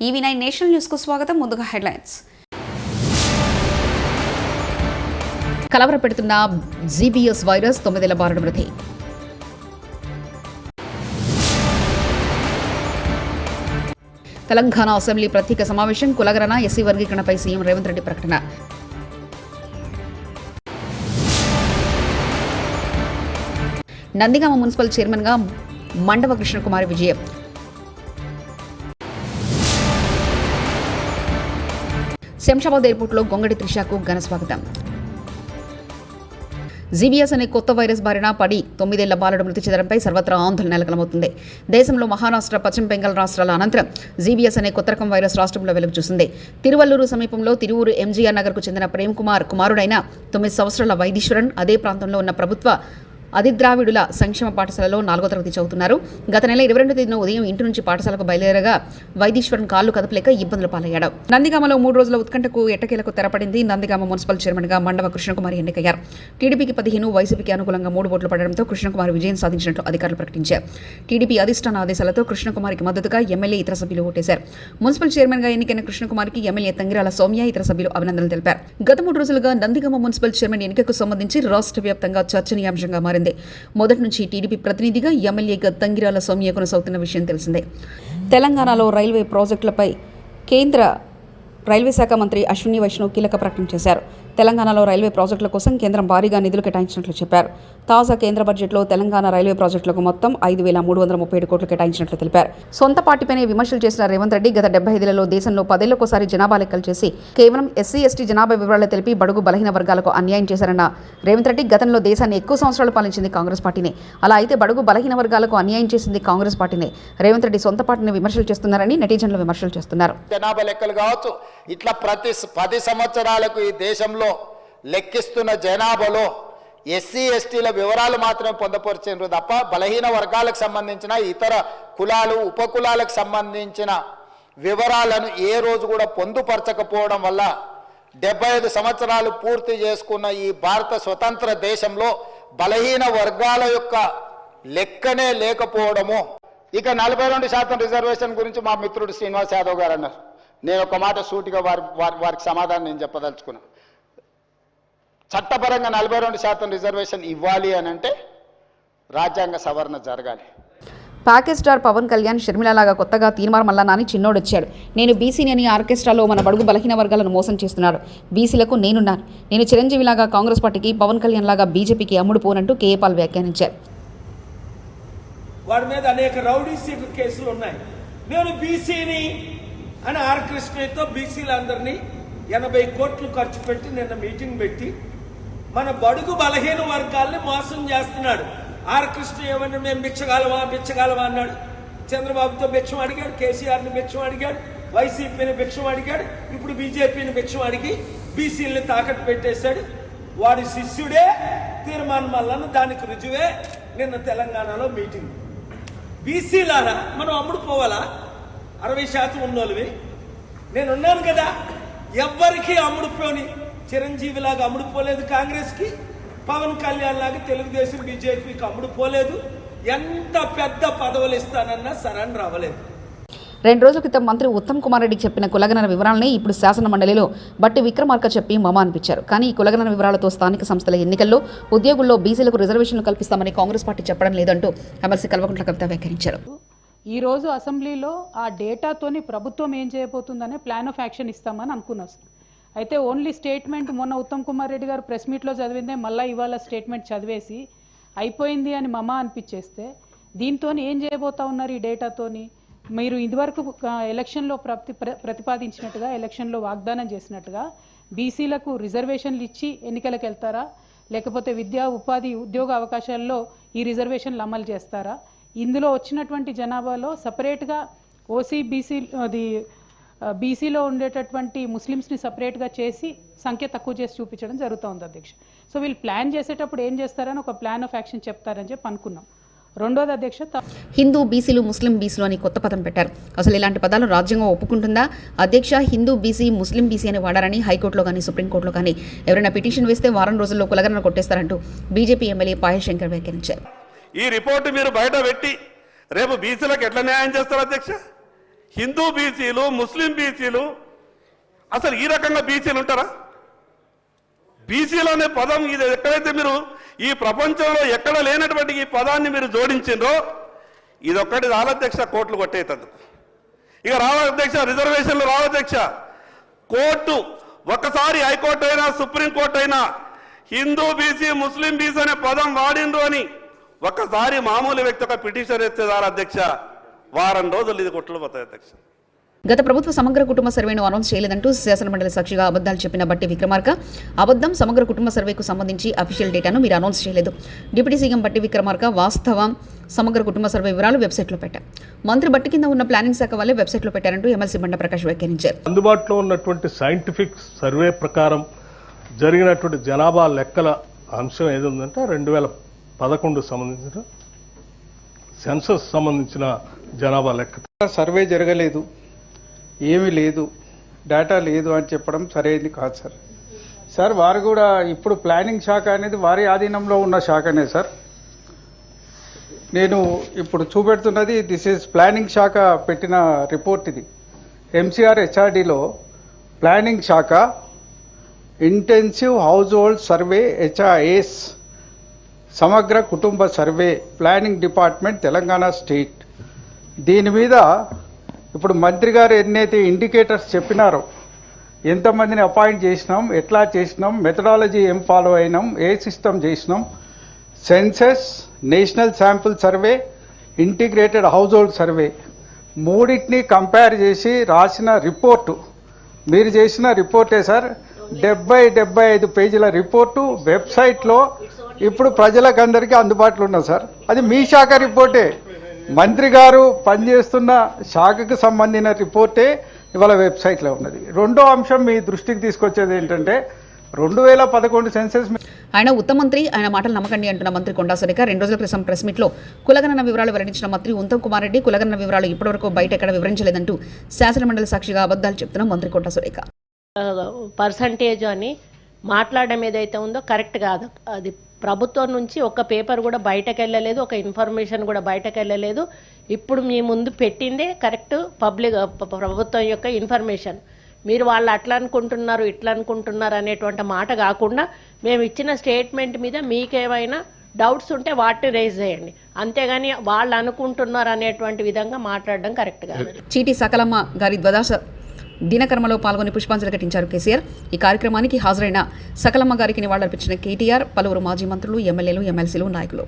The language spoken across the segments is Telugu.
ఈవీ9 నేషనల్ న్యూస్ కు స్వాగతం. ముందుగా హెడ్లైన్స్. కలవరపెడుతున్న జీబీఎస్ వైరస్ 9 ఏళ్ల బాలుడు మృతి. తెలంగాణ అసెంబ్లీ ప్రత్యేక సమావేశం. కులగణన ఎస్సీ వర్గీకరణపై సీఎం రేవంత్ రెడ్డి ప్రకటన. నందిగామ మున్సిపల్ చైర్మన్గా మండవ కృష్ణకుమారి విజయం. శంషాబాద్ ఎయిర్పోర్టులో గొంగడి త్రిషాకు ఘన స్వాగతం. జీబీఎస్ అనే కొత్త వైరస్ బారిన పడి 9 ఏళ్ల బాలుడు మృతి చెందడంపై సర్వత్రా ఆందోళన నెలకొనమవుతుంది. దేశంలో మహారాష్ట్ర, పశ్చిమ బెంగాల్ రాష్ట్రాల అనంతరం జీబీఎస్ అనే కొత్త రకం వైరస్ రాష్ట్రంలో వెలుగు చూసింది. తిరువల్లూరు సమీపంలో తిరువూరు ఎంజీఆర్ నగర్కు చెందిన ప్రేమ్ కుమార్ కుమారుడైన 9 సంవత్సరాల వైదీశ్వరన్ అదే ప్రాంతంలో ఉన్న ప్రభుత్వ అధిద్రావిడుల సంక్షేమ పాఠశాలలో 4వ తరగతి చదువుతున్నారు. గత నెల 22వ తేదీన ఉదయం ఇంటి నుంచి పాఠశాలకు బయలుదేరగా వైదీశ్వరన్ కాళ్లు కదపలేక ఇబ్బందులు పాలయ్యాడు. నందిగామలో 3 రోజుల ఉత్కంఠకు ఎట్టకేలకు తెరపడింది. నందిగామ మున్సిపల్ చైర్మన్గా మండవ కృష్ణకుమారి ఎన్నికయ్యారు. టీడీపీకి 15, వైసీపీకి అనుకూలంగా 3 ఓట్లు పడడంతో కృష్ణకుమారి విజయం సాధించినట్లు అధికారులు ప్రకటించారు. టీడీపీ అధిష్టాన ఆదేశాలతో కృష్ణకుమారికి మద్దతుగా ఎమ్మెల్యే, ఇతర సభ్యులు ఓటేశారు. మున్సిపల్ చైర్మన్గా ఎన్నికైన కృష్ణకుమారికి ఎమ్మెల్యే తంగిరాల సౌమ్య, ఇతర సభ్యులు అభినందనలు తెలిపారు. గత 3 రోజులుగా నందిగామ మున్సిపల్ చైర్మన్ ఎన్నికకు సంబంధించి రాష్ట్ర వ్యాప్తంగా చర్చనీయాంశంగా మారింది. మొదటి నుంచి టీడీపీ ప్రతినిధిగా ఎమ్మెల్యేగా తంగిరాల సౌమ్య కొనసాగుతున్న విషయం తెలిసిందే. తెలంగాణలో రైల్వే ప్రాజెక్టులపై కేంద్ర రైల్వే శాఖ మంత్రి అశ్విని వైష్ణవ్ కీలక ప్రకటన చేశారు. తెలంగాణలో రైల్వే ప్రాజెక్టుల కోసం కేంద్రం భారీగా నిధులు కేటాయించినట్లు చెప్పారు. తాజా కేంద్ర బడ్జెట్లో తెలంగాణ రైల్వే ప్రాజెక్టులకు మొత్తం 5,337 కోట్లు కేటాయించినట్లు తెలిపారు. సొంత పార్టీపైనే విమర్శలు చేసిన రేవంత్ రెడ్డి గత 75 దేశంలో 10 ఏళ్లకోసారి జనాభా లెక్కలు చేసి కేవలం ఎస్సీ, ఎస్టీ జనాభా వివరాలు తెలిపి బడుగు బలహీన వర్గాలకు అన్యాయం చేశారన్న రేవంత్ రెడ్డి, గతంలో దేశాన్ని ఎక్కువ సంవత్సరాలు పాలించింది కాంగ్రెస్ పార్టీనే. అలా అయితే బడుగు బలహీన వర్గాలకు అన్యాయం చేసింది కాంగ్రెస్ పార్టీనే. రేవంత్ రెడ్డి సొంత పార్టీని విమర్శలు చేస్తున్నారని నెటిజన్లు విమర్శలు చేస్తున్నారు. జనాభా లెక్కలు కావచ్చు, ఇట్లా ప్రతి 10 సంవత్సరాలకు ఈ దేశంలో లెక్కిస్తున్న జనాభాలో ఎస్సీ, ఎస్టీల వివరాలు మాత్రమే పొందపరిచారు తప్ప బలహీన వర్గాలకు సంబంధించిన ఇతర కులాలు, ఉపకులాలకు సంబంధించిన వివరాలను ఏ రోజు కూడా పొందుపరచకపోవడం వల్ల 75 సంవత్సరాలు పూర్తి చేసుకున్న ఈ భారత స్వతంత్ర దేశంలో బలహీన వర్గాల యొక్క లెక్కనే లేకపోవడము. ఇక 42% రిజర్వేషన్ గురించి మా మిత్రుడు శ్రీనివాస్ యాదవ్ గారు అన్నారు. నేను ఒక మాట సూటిగా వారికి సమాధానం నేను చెప్పదలుచుకున్నా. చట్టపరంగా 42% రిజర్వేషన్ ఇవ్వాలి అని అంటే రాజ్యాంగ సవరణ జరగాలి. ప్యాకేజ్ స్టార్ పవన్ కళ్యాణ్ షర్మిలలాగా కొత్తగా తీర్మార్ మల్లన్న అని చిన్నోడొచ్చాడు. నేను బీసీని అని ఆర్కెస్ట్రాలో మన బడుగు బలహీన వర్గాలను మోసం చేస్తున్నాడు. బీసీలకు నేనున్నాను. నేను చిరంజీవిలాగా కాంగ్రెస్ పార్టీకి, పవన్ కళ్యాణ్ లాగా బీజేపీకి అమ్ముడు పోనంటూ కేఏ పాల్ వ్యాఖ్యానించారు. వాడి మీద అనేక రౌడీ సీటర్ కేసులు ఉన్నాయి. నేను బీసీని అని ఆర్కెస్ట్రాతో బీసీలందరినీ 80 కోట్లు ఖర్చు పెట్టి నిన్న మీటింగ్ పెట్టి మన బడుగు బలహీన వర్గాల్ని మోసం చేస్తున్నాడు. ఆర్కెస్ట్రా ఏమన్నా మేము బిచ్చగాలవా అన్నాడు. చంద్రబాబుతో భిక్షం అడిగాడు, కేసీఆర్ని భిక్షం అడిగాడు, వైసీపీని భిక్షం అడిగాడు, ఇప్పుడు బీజేపీని భిక్షం అడిగి బీసీలని తాకట్టు పెట్టేశాడు. వాడి శిష్యుడే తీర్మాన్ మల్లన్న, దానికి రుజువే నిన్న తెలంగాణలో మీటింగ్. బీసీలారా మనం అమ్ముడు పోవాలా? 60% ఉన్నోళ్ళవి నేనున్నాను కదా. ఎవ్వరికి అమ్ముడుపోని చిరంజీవిలాగా అమ్ముడుపోలేదు కాంగ్రెస్కి, పవన్ కళ్యాణ్ లాగా తెలుగుదేశం, బీజేపీకి అమ్ముడుపోలేదు. ఎంత పెద్ద పదవులు ఇస్తానన్నా సరెండర్ అవ్వలేదు. 2 రోజుల క్రితం మంత్రి ఉత్తమ్ కుమార్ రెడ్డికి చెప్పిన కులగణన వివరాలని ఇప్పుడు శాసన మండలిలో బట్టి విక్రమార్క చెప్పి మమ అనిపించారు. కానీ ఈ కులగణన వివరాలతో స్థానిక సంస్థల ఎన్నికల్లో ఉద్యోగుల్లో బీసీలకు రిజర్వేషన్లు కల్పిస్తామని కాంగ్రెస్ పార్టీ చెప్పడం లేదంటూ ఎమ్మెల్సీ కల్వకుంట్ల కవిత వ్యాఖ్యానించారు. ఈ రోజు అసెంబ్లీలో ఆ డేటాతోని ప్రభుత్వం ఏం చేయబోతుందనే ప్లాన్ ఆఫ్ యాక్షన్ ఇస్తామని అనుకున్నాం. అయితే ఓన్లీ స్టేట్మెంట్ మొన్న ఉత్తమ్ కుమార్ రెడ్డి గారు ప్రెస్ మీట్లో చదివిందే మళ్ళీ ఇవాళ స్టేట్మెంట్ చదివేసి అయిపోయింది అని మమ అనిపించేస్తే దీంతో ఏం చేయబోతా ఉన్నారు? ఈ డేటాతోని మీరు ఇదివరకు ఎలక్షన్లో ప్రతిపాదించినట్టుగా, ఎలక్షన్లో వాగ్దానం చేసినట్టుగా బీసీలకు రిజర్వేషన్లు ఇచ్చి ఎన్నికలకు వెళ్తారా? లేకపోతే విద్యా, ఉపాధి, ఉద్యోగ అవకాశాల్లో ఈ రిజర్వేషన్లు అమలు చేస్తారా? ఇందులో వచ్చినటువంటి జనాభాలో సపరేట్గా ఓసీ, బీసీ, అది బీసీలో ఉండేటటువంటి ముస్లిమ్స్ని సపరేట్గా చేసి సంఖ్య తక్కువ చేసి చూపించడం జరుగుతూ ఉంది అధ్యక్ష. సో వీళ్ళు ప్లాన్ చేసేటప్పుడు ఏం చేస్తారని ఒక ప్లాన్ ఆఫ్ యాక్షన్ చెప్తారని చెప్పి అనుకున్నాం. రెండోది అధ్యక్ష, హిందూ బీసీలు, ముస్లిం బీసీలు అని కొత్త పదం పెట్టారు. అసలు ఇలాంటి పదాలు రాజ్యాంగం ఒప్పుకుంటుందా? అధ్యక్ష, హిందూ బీసీ, ముస్లిం బీసీ అని వాడారని హైకోర్టులో కానీ, సుప్రీంకోర్టులో కానీ ఎవరైనా పిటిషన్ వేస్తే వారం రోజుల్లో కులగణన కొట్టేస్తారంటూ బీజేపీ ఎమ్మెల్యే పాయశంకర్ వ్యాఖ్యానించారు. ఈ రిపోర్టు మీరు బయట పెట్టి రేపు బీసీలకు ఎట్లా న్యాయం చేస్తారు అధ్యక్ష? హిందూ బీసీలు, ముస్లిం బీసీలు, అసలు ఈ రకంగా బీసీలు ఉంటారా? బీసీలు అనే పదం ఇది ఎక్కడైతే మీరు ఈ ప్రపంచంలో ఎక్కడ లేనటువంటి ఈ పదాన్ని మీరు జోడించిండ్రో ఇదొక్కటి రావాధ్యక్ష, కోట్లు కొట్టేటందుకు. ఇక రావాధ్యక్ష, రిజర్వేషన్లు రావాధ్యక్ష, కోర్టు ఒక్కసారి హైకోర్టు అయినా సుప్రీంకోర్టు అయినా హిందూ బీసీ, ముస్లిం బీసీ అనే పదం వాడిండ్రు అని ఒక్కసారి మామూలు వ్యక్తి ఒక పిటిషన్ ఎత్తే అధ్యక్ష, వారం రోజులు ఇది కొట్లు పోతాయి అధ్యక్ష. గత ప్రభుత్వ సమగ్ర కుటుంబ సర్వేను అనౌన్స్ చేయలేదంటూ శాసనమండలి సాక్షిగా అబద్ధాలు చెప్పిన బట్టి విక్రమార్క, అబద్ధం, సమగ్ర కుటుంబ సర్వేకు సంబంధించి అఫీషియల్ డేటాను మీరు అనౌన్స్ చేయలేదు. డిప్యూటీ సీఎం బట్టి విక్రమార్క వాస్తవం సమగ్ర కుటుంబ సర్వే వివరాలు వెబ్సైట్లో పెట్టారు. మంత్రి బట్టి కింద ఉన్న ప్లానింగ్ శాఖ వల్లే వెబ్సైట్లో పెట్టారంటూ ఎమ్మెల్సీ బండ ప్రకాష్ వ్యాఖ్యానించారు. అందుబాటులో ఉన్నటువంటి సైంటిఫిక్ సర్వే ప్రకారం జరిగినటువంటి జనాభా లెక్కల అంశం ఏది ఉందంటే 2011 సంబంధించిన సెన్సస్ సంబంధించిన జనాభా లెక్క. సర్వే జరగలేదు, ఏమీ లేదు, డేటా లేదు అని చెప్పడం సరైనది కాదు సార్. సార్ వారు కూడా ఇప్పుడు ప్లానింగ్ శాఖ అనేది వారి ఆధీనంలో ఉన్న శాఖనే సార్. నేను ఇప్పుడు చూపెడుతున్నది దిస్ ఈజ్ ప్లానింగ్ శాఖ పెట్టిన రిపోర్ట్. ఇది ఎంసీఆర్ హెచ్ఆర్డీలో ప్లానింగ్ శాఖ intensive house hold survey HIS సమగ్ర కుటుంబ survey planning department Telangana state. దీని మీద ఇప్పుడు మంత్రి గారు ఎన్నైతే ఇండికేటర్స్ చెప్పినారో, ఎంతమందిని అపాయింట్ చేసినాం, ఎట్లా చేసినాం, మెథడాలజీ ఏం ఫాలో అయినాం, ఏ సిస్టమ్ చేసినాం, census, national sample survey, integrated house hold survey మూడింటిని కంపేర్ చేసి రాసిన రిపోర్టు, మీరు చేసిన రిపోర్టే సార్. 75 పేజీల రిపోర్టు వెబ్సైట్లో ఇప్పుడు ప్రజలకు అందరికీ అందుబాటులో ఉన్నది సార్. అది మీ శాఖ రిపోర్టే, మంత్రి గారు పనిచేస్తున్న శాఖకు సంబంధించిన రిపోర్టే ఇవాళ వెబ్సైట్లో ఉన్నది. రెండో అంశం మీ దృష్టికి తీసుకొచ్చేది ఏంటంటే 2011 సెన్సెస్. ఆయన ఉత్తమ మంత్రి, ఆయన మాటలు నమ్మకండి అంటున్న మంత్రి కొండా సురేఖ 2 రోజుల క్రితం ప్రెస్ మీట్లో కులగణన వివరాలు వెల్లడించిన మంత్రి ఉత్తమ్ కుమార్ రెడ్డి కులగణన వివరాలు ఇప్పటివరకు బయట ఎక్కడ వివరించలేదంటూ శాసనమండలి సాక్షిగా అబద్ధాలు చెప్తున్న మంత్రి కొండా సురేఖ. పర్సంటేజ్ అని మాట్లాడడం ఏదైతే ఉందో కరెక్ట్ కాదు. అది ప్రభుత్వం నుంచి ఒక పేపర్ కూడా బయటకు వెళ్ళలేదు, ఒక ఇన్ఫర్మేషన్ కూడా బయటకు వెళ్ళలేదు. ఇప్పుడు మీ ముందు పెట్టిందే కరెక్ట్ ప్రభుత్వం యొక్క ఇన్ఫర్మేషన్. మీరు వాళ్ళు అట్లా అనుకుంటున్నారు, ఇట్లా అనుకుంటున్నారు అనేటువంటి మాట కాకుండా మేము ఇచ్చిన స్టేట్మెంట్ మీద మీకేమైనా డౌట్స్ ఉంటే వాటిని రేజ్ చేయండి, అంతేగాని వాళ్ళు అనుకుంటున్నారు అనేటువంటి విధంగా మాట్లాడడం కరెక్ట్ కాదు. చీటి సకలమ్మ గారి ద్వాదశ దినకర్మలో పాల్గొని పుష్పాంజలి ఘటించారు కేసీఆర్. ఈ కార్యక్రమానికి హాజరైన సకలమ్మ గారికి నివాళులర్పించిన కేటీఆర్, పలువురు మాజీ మంత్రులు, ఎమ్మెల్యేలు, ఎమ్మెల్సీలు, నాయకులు.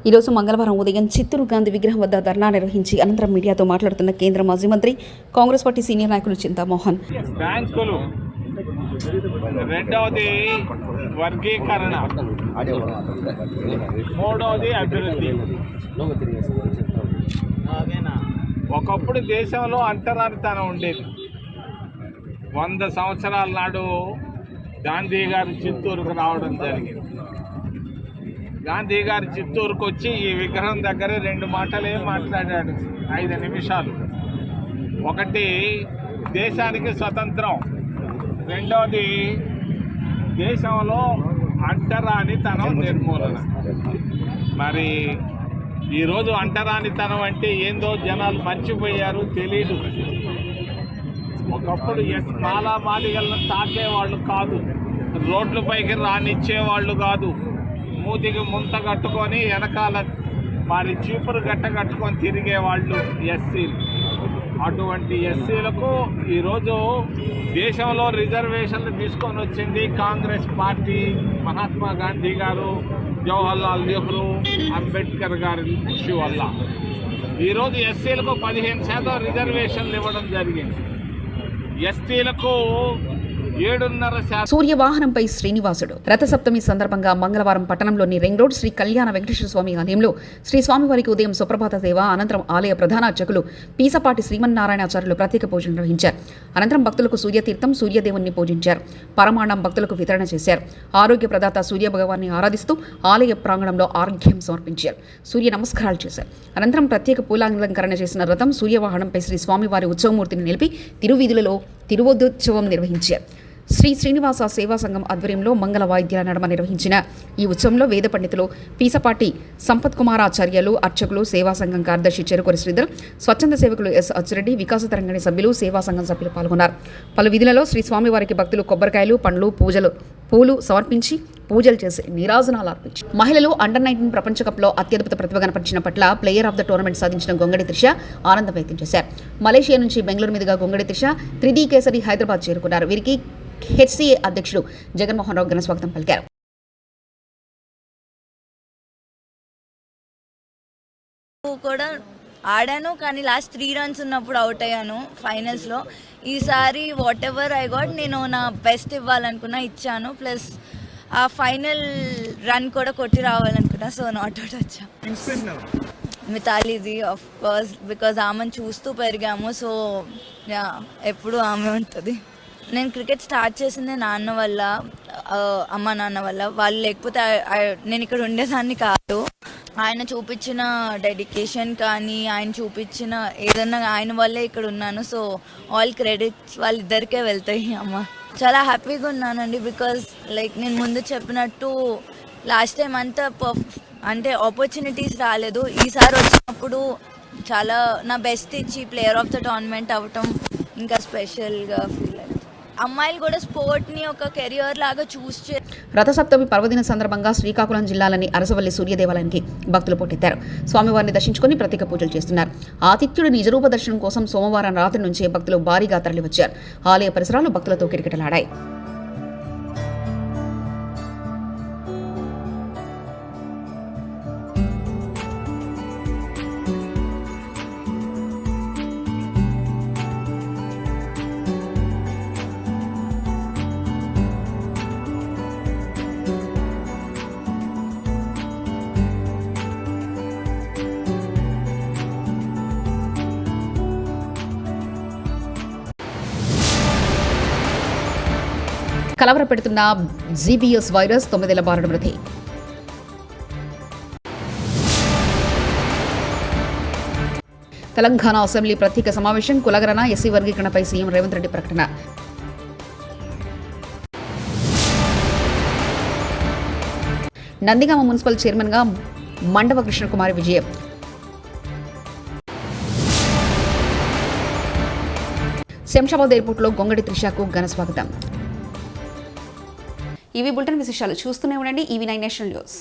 ఈరోజు మంగళవారం ఉదయం చిత్తూరు గాంధీ విగ్రహం వద్ద ధర్నా నిర్వహించి అనంతరం మీడియాతో మాట్లాడుతున్న కేంద్ర మాజీ మంత్రి కాంగ్రెస్ పార్టీ సీనియర్ నాయకులు చింతామోహన్. బ్యాంకులు, రెండవది వర్గీకరణ, మూడవది అభివృద్ధి. ఒకప్పుడు దేశంలో అంటరానితనం ఉండేది. 100 సంవత్సరాల నాడు గాంధీ గారు చిత్తూరుకు రావడం జరిగింది. గాంధీ గారు చిత్తూరుకు వచ్చి ఈ విగ్రహం దగ్గర 2 మాటలే మాట్లాడాడు, 5 నిమిషాలు. ఒకటి దేశానికి స్వతంత్రం, రెండవది దేశంలో అంటరానితనం నిర్మూలన. మరి ఈరోజు అంటరానితనం అంటే ఏందో జనాలు మర్చిపోయారు, తెలీదు. ఒకప్పుడు మాలా మాదిగలను తాకేవాళ్ళు కాదు, రోడ్లపైకి రానిచ్చేవాళ్ళు కాదు, మూతికి ముంత కట్టుకొని వెనకాల మరి చీపురు గట్ట కట్టుకొని తిరిగేవాళ్ళు ఎస్సీలు. అటువంటి ఎస్సీలకు ఈరోజు దేశంలో రిజర్వేషన్లు తీసుకొని వచ్చింది కాంగ్రెస్ పార్టీ, మహాత్మా గాంధీ గారు, జవహర్లాల్ నెహ్రూ, అంబేద్కర్ గారి కృషి వల్ల. ఈరోజు ఎస్సీలకు 15% రిజర్వేషన్లు ఇవ్వడం జరిగింది. ఎస్టీలకు 7.5%. సూర్యవాహనంపై శ్రీనివాసుడు రథసప్తమి సందర్భంగా మంగళవారం పట్టణంలోని రింగ్ రోడ్ శ్రీ కళ్యాణ వెంకటేశ్వర స్వామి ఆలయంలో శ్రీ స్వామివారికి ఉదయం సుప్రభాత సేవ, అనంతరం ఆలయ ప్రధాన అర్చకులు పీసపాటి శ్రీమన్నారాయణాచార్యులు ప్రత్యేక పూజలు నిర్వహించారు. అనంతరం భక్తులకు సూర్యతీర్థం, సూర్యదేవుణ్ణి పూజించారు. పరమాణం భక్తులకు వితరణ చేశారు. ఆరోగ్య ప్రదాత సూర్య భగవాన్ని ఆరాధిస్తూ ఆలయ ప్రాంగణంలో ఆరోగ్యం సమర్పించారు. సూర్య నమస్కారాలు చేశారు. అనంతరం ప్రత్యేక పూలాలంకరణ చేసిన రథం సూర్యవాహనంపై శ్రీ స్వామివారి ఉత్సవమూర్తిని నిలిపి తిరువీధులలో తిరువోత్సవం నిర్వహించారు. శ్రీ శ్రీనివాస సేవా సంఘం ఆధ్వర్యంలో మంగళ వాయిద్యాల నడమ నిర్వహించిన ఈ ఉత్సవంలో వేద పండితులు పీసపాటి సంపత్ కుమారాచార్యులు, అర్చకులు, సేవా సంఘం కార్యదర్శి చెరుకొరి శ్రీధర్, స్వచ్ఛంద సేవకులు ఎస్ అచ్చిరెడ్డి, వికాస తరంగిణి సభ్యులు, సేవా సంఘం సభ్యులు పాల్గొన్నారు. పలు విధులలో శ్రీ స్వామివారికి భక్తులు కొబ్బరికాయలు, పండ్లు, పూలు సమర్పించి పూజలు చేసి నీరాజనాలు అర్పించారు. మహిళలు అండర్-19 ప్రపంచ కప్లో అత్యద్భుత ప్రతిభ కనపరిచిన పట్ల ప్లేయర్ ఆఫ్ ద టోర్నమెంట్ సాధించిన గొంగడి త్రిష ఆనందం వ్యక్తం చేశారు. మలేషియా నుంచి బెంగళూరు మీదుగా గొంగడి త్రిష 3D కేసరి హైదరాబాద్ చేరుకున్నారు. వీరికి హెచ్సిఏ అధ్యక్షుడు జగన్మోహన్ రావు ఘన స్వాగతం పలికారు. కూడా ఆడాను, కానీ లాస్ట్ 3 runs ఉన్నప్పుడు అవుట్ అయ్యాను ఫైనల్స్లో. ఈసారి వాట్ ఎవర్ ఐ గాట్, నేను నా బెస్ట్ ఇవ్వాలనుకున్నా, ఇచ్చాను. ప్లస్ ఆ ఫైనల్ రన్ కూడా కొట్టి రావాలనుకున్నా, సో నాట్ అవుట్ వచ్చా. మితాలీది ఆఫ్ కోర్స్, బికాజ్ ఆమెను చూస్తూ పెరిగాము, సో యా ఎప్పుడు ఆమె ఉంటుంది. నేను క్రికెట్ స్టార్ట్ చేసింది నాన్న వల్ల, అమ్మ నాన్న వల్ల. వాళ్ళు లేకపోతే నేను ఇక్కడ ఉండేదాన్ని కాదు. ఆయన చూపించిన డెడికేషన్ కానీ, ఆయన చూపించిన ఏదన్నా ఆయన వల్లే ఇక్కడ ఉన్నాను. సో ఆల్ క్రెడిట్స్ వాళ్ళిద్దరికే వెళ్తాయి. అమ్మ చాలా హ్యాపీగా ఉన్నానండి, బికాజ్ లైక్ నేను ముందు చెప్పినట్టు లాస్ట్ టైం అంతా అంటే ఆపర్చునిటీస్ రాలేదు. ఈసారి వచ్చినప్పుడు చాలా నా బెస్ట్ ఇచ్చి ప్లేయర్ ఆఫ్ ద టోర్నమెంట్ అవ్వటం ఇంకా స్పెషల్గా ఫీల్ అయ్యింది. అమ్మాయిలు కూడా స్పోర్ట్ని ఒక కెరియర్ లాగా చూస్ చే. రథసప్తమి పర్వదిన సందర్భంగా శ్రీకాకుళం జిల్లాలోని అరసవల్లి సూర్య దేవాలయానికి భక్తులు పోటెత్తారు. స్వామివారిని దర్శించుకుని ప్రత్యేక పూజలు చేస్తున్నారు. ఆతిథ్యుడి నిజరూప దర్శనం కోసం సోమవారం రాత్రి నుంచే భక్తులు భారీగా తరలివచ్చారు. ఆలయ పరిసరాలు భక్తులతో కిటకిటలాడాయి. కలవరపెడుతున్న జీబీఎస్ వైరస్ 9 ఏళ్ల బాలుడు మృతి. తెలంగాణ అసెంబ్లీ ప్రత్యేక సమావేశం, కులగణన, ఎస్సీ వర్గీకరణపై సీఎం రేవంత్ రెడ్డి ప్రకటన. నందిగామ మున్సిపల్ చైర్మన్గా మండవ కృష్ణకుమారి విజయం. శంషాబాద్ ఎయిర్పోర్ట్లో గొంగడి త్రిషకు ఘన స్వాగతం. ఇవి బులెటిన్ విశేషాలు. చూస్తూనే ఉండండి EV9 నేషనల్ న్యూస్.